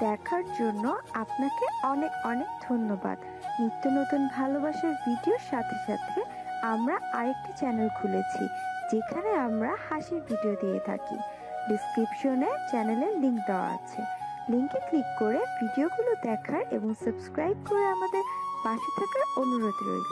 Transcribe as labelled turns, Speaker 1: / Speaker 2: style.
Speaker 1: দেখার জন্য আপনাকে অনেক অনেক ধন্যবাদ। নিত্য নতুন ভালোবাসার ভিডিওর সাথে সাথে আমরা আরেকটি চ্যানেল খুলেছি, যেখানে আমরা হাসির ভিডিও দিয়ে থাকি। ডিসক্রিপশনে চ্যানেলের লিংক দেওয়া আছে। লিংকে ক্লিক করে ভিডিওগুলো দেখার এবং সাবস্ক্রাইব করে আমাদের পাশে থাকার অনুরোধ রইল।